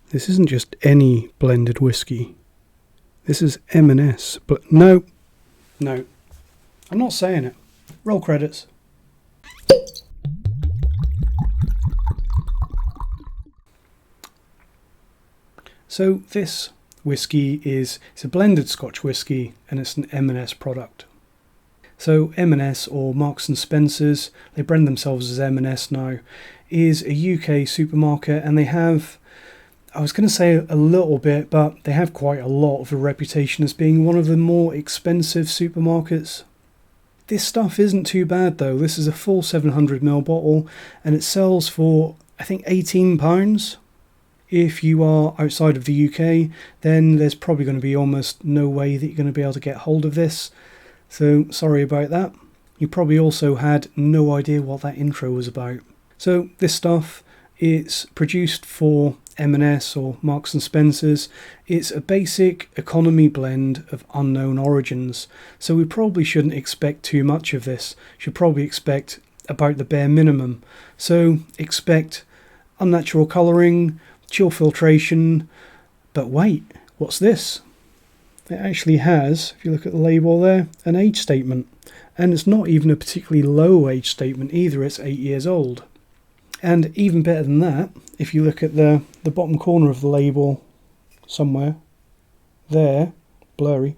This isn't just any blended whiskey. This is M&S, but no, I'm not saying it. Roll credits. So this whiskey it's a blended Scotch whisky, and it's an M&S product. So M&S, or Marks and Spencer's, they brand themselves as M&S now, is a UK supermarket, and they have, I was going to say a little bit, but they have quite a lot of a reputation as being one of the more expensive supermarkets. This stuff isn't too bad though. This is a full 700ml bottle, and it sells for, I think, £18. If you are outside of the UK, then there's probably going to be almost no way that you're going to be able to get hold of this. So sorry about that. You probably also had no idea what that intro was about. So this stuff, it's produced for M&S or Marks and Spencer's. It's a basic economy blend of unknown origins. So we probably shouldn't expect too much of this. Should probably expect about the bare minimum. So expect unnatural colouring, chill filtration, but wait, what's this? It actually has, if you look at the label there, an age statement, and it's not even a particularly low age statement either. It's 8 years old. And even better than that, if you look at the bottom corner of the label somewhere there, blurry,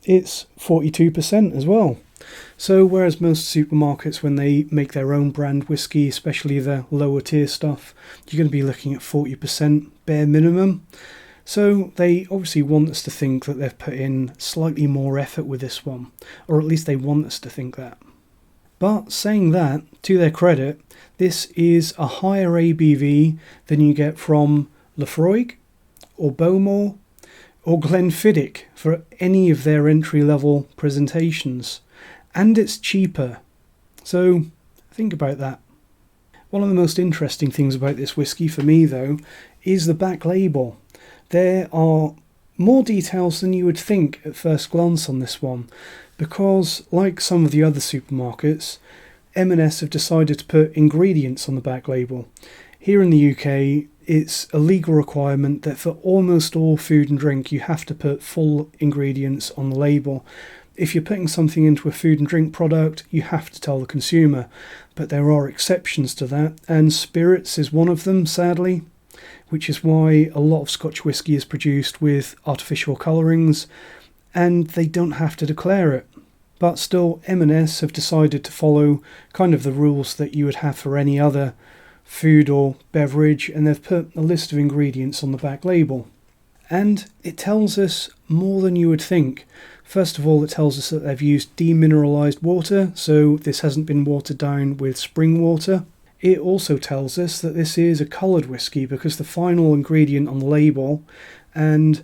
it's 42% as well. So whereas most supermarkets, when they make their own brand whiskey, especially the lower tier stuff, you're going to be looking at 40% bare minimum. So they obviously want us to think that they've put in slightly more effort with this one, or at least they want us to think that. But saying that, to their credit, this is a higher ABV than you get from Laphroaig or Bowmore or Glenfiddich for any of their entry-level presentations. And it's cheaper. So think about that. One of the most interesting things about this whiskey for me, though, is the back label. There are more details than you would think at first glance on this one, because like some of the other supermarkets, M&S have decided to put ingredients on the back label. Here in the UK, it's a legal requirement that for almost all food and drink you have to put full ingredients on the label. If you're putting something into a food and drink product, you have to tell the consumer. But there are exceptions to that, and spirits is one of them, sadly, which is why a lot of Scotch whisky is produced with artificial colourings, and they don't have to declare it. But still, M&S have decided to follow kind of the rules that you would have for any other food or beverage, and they've put a list of ingredients on the back label. And it tells us more than you would think. First of all, it tells us that they've used demineralised water, so this hasn't been watered down with spring water. It also tells us that this is a coloured whisky, because the final ingredient on the label, and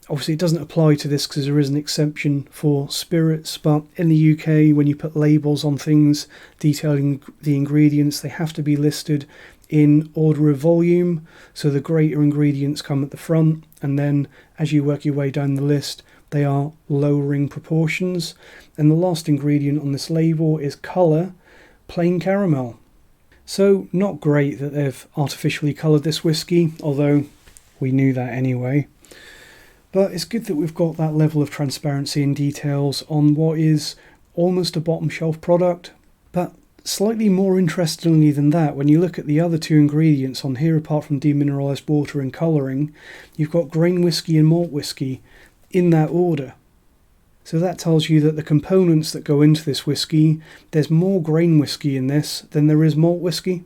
obviously it doesn't apply to this because there is an exception for spirits, but in the UK, when you put labels on things detailing the ingredients, they have to be listed in order of volume. So the greater ingredients come at the front, and then as you work your way down the list, they are lowering proportions. And the last ingredient on this label is colour, plain caramel. So not great that they've artificially coloured this whisky, although we knew that anyway. But it's good that we've got that level of transparency and details on what is almost a bottom shelf product. But slightly more interestingly than that, when you look at the other two ingredients on here, apart from demineralised water and colouring, you've got grain whisky and malt whisky in that order. So that tells you that the components that go into this whisky, there's more grain whisky in this than there is malt whisky.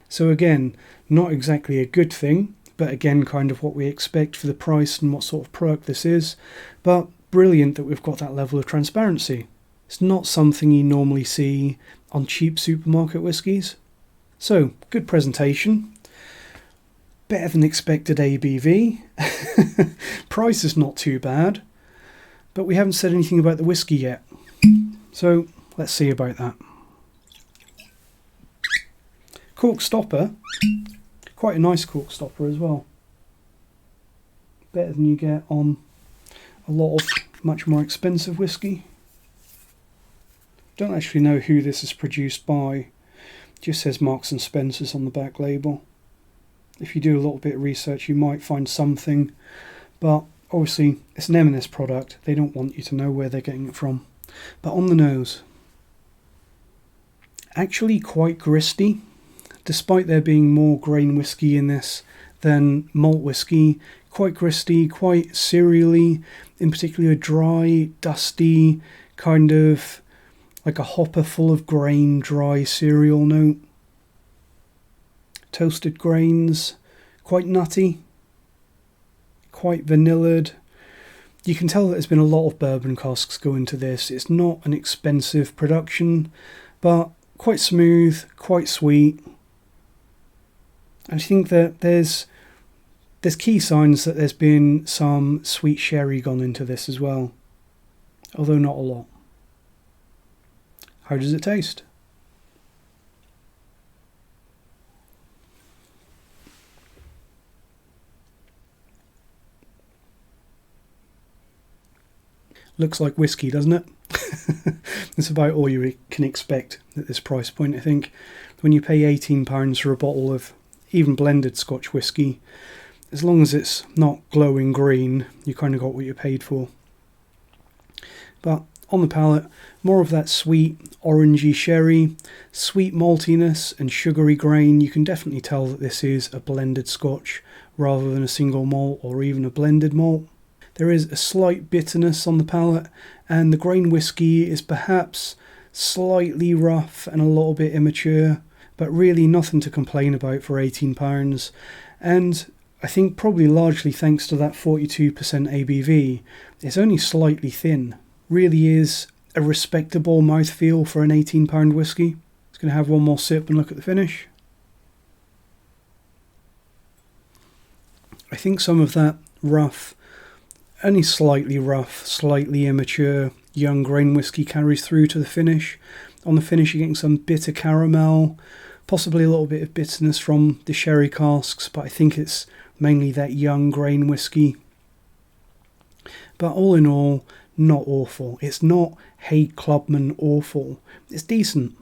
So again, not exactly a good thing, but again, kind of what we expect for the price and what sort of product this is. But brilliant that we've got that level of transparency. It's not something you normally see on cheap supermarket whiskies. So, good presentation. Better than expected ABV. Price is not too bad. But we haven't said anything about the whisky yet. So, let's see about that. Cork stopper. Quite a nice cork stopper as well. Better than you get on a lot of much more expensive whisky. Don't actually know who this is produced by. It just says Marks and Spencer's on the back label. If you do a little bit of research, you might find something, but obviously it's an M&S product. They don't want you to know where they're getting it from. But on the nose, actually quite gristy, despite there being more grain whiskey in this than malt whiskey. Quite gristy, quite cereally, in particular dry, dusty, kind of like a hopper full of grain, dry cereal note. Toasted grains, quite nutty, quite vanillaed. You can tell that there's been a lot of bourbon casks go into this. It's not an expensive production, but quite smooth, quite sweet. I think that there's key signs that there's been some sweet sherry gone into this as well, although not a lot. How does it taste? Looks like whiskey, doesn't it? That's about all you can expect at this price point, I think. When you pay £18 for a bottle of even blended Scotch whisky, as long as it's not glowing green, you kind of got what you paid for. But on the palate, more of that sweet, orangey sherry, sweet maltiness and sugary grain. You can definitely tell that this is a blended Scotch rather than a single malt or even a blended malt. There is a slight bitterness on the palate, and the grain whiskey is perhaps slightly rough and a little bit immature, but really nothing to complain about for £18. And I think probably largely thanks to that 42% ABV, it's only slightly thin. Really is a respectable mouthfeel for an £18 whiskey. Just going to have one more sip and look at the finish. I think some of that rough, only slightly rough, slightly immature young grain whiskey carries through to the finish. On the finish you're getting some bitter caramel, possibly a little bit of bitterness from the sherry casks, but I think it's mainly that young grain whiskey. But all in all, not awful. It's not Hey Clubman awful. It's decent.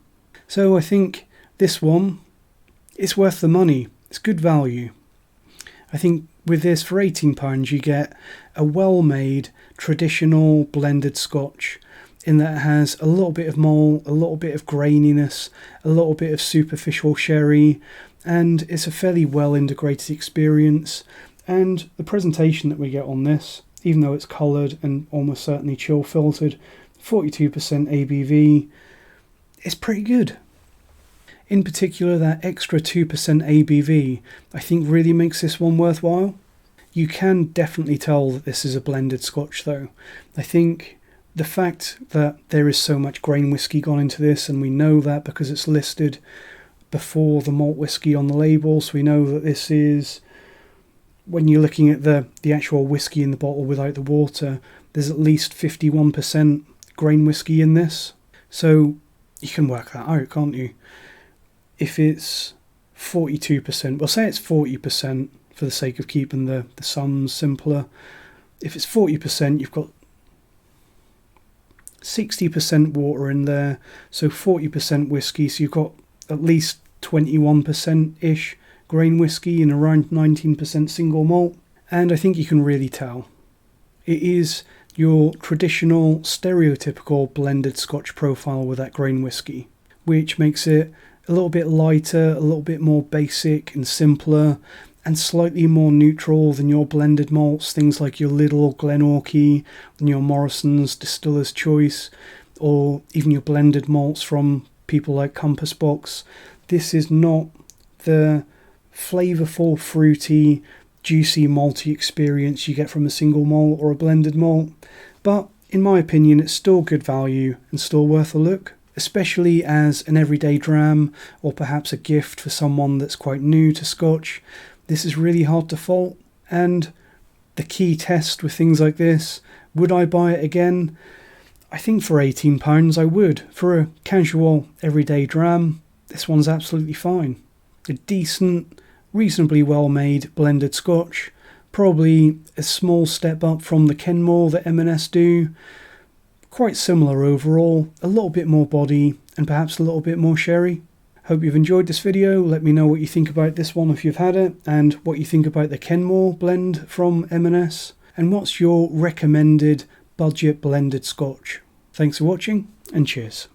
So I think this one, it's worth the money. It's good value. I think with this, for £18, you get a well-made, traditional blended Scotch in that it has a little bit of malt, a little bit of graininess, a little bit of superficial sherry, and it's a fairly well-integrated experience. And the presentation that we get on this, even though it's coloured and almost certainly chill filtered, 42% ABV, is pretty good. In particular, that extra 2% ABV, I think really makes this one worthwhile. You can definitely tell that this is a blended Scotch though. I think the fact that there is so much grain whiskey gone into this, and we know that because it's listed before the malt whiskey on the label, so we know that this is, when you're looking at the actual whiskey in the bottle without the water, there's at least 51% grain whiskey in this. So you can work that out, can't you? If it's 42%, well, say it's 40% for the sake of keeping the sums simpler. If it's 40%, you've got 60% water in there, so 40% whiskey, so you've got at least 21%-ish grain whiskey and around 19% single malt. And I think you can really tell. It is your traditional, stereotypical blended Scotch profile with that grain whiskey, which makes it a little bit lighter, a little bit more basic and simpler, and slightly more neutral than your blended malts, things like your Lidl Glenorchy and your Morrison's Distiller's Choice, or even your blended malts from people like Compass Box. This is not the flavourful, fruity, juicy, malty experience you get from a single malt or a blended malt, but in my opinion it's still good value and still worth a look, especially as an everyday dram or perhaps a gift for someone that's quite new to Scotch. This is really hard to fault, and the key test with things like this, would I buy it again? I think for £18 I would. For a casual everyday dram, this one's absolutely fine. A decent, reasonably well made blended Scotch, probably a small step up from the Kenmore that M&S do. Quite similar overall, a little bit more body and perhaps a little bit more sherry. Hope you've enjoyed this video. Let me know what you think about this one if you've had it, and what you think about the Kenmore blend from M&S, and what's your recommended budget blended Scotch. Thanks for watching, and cheers.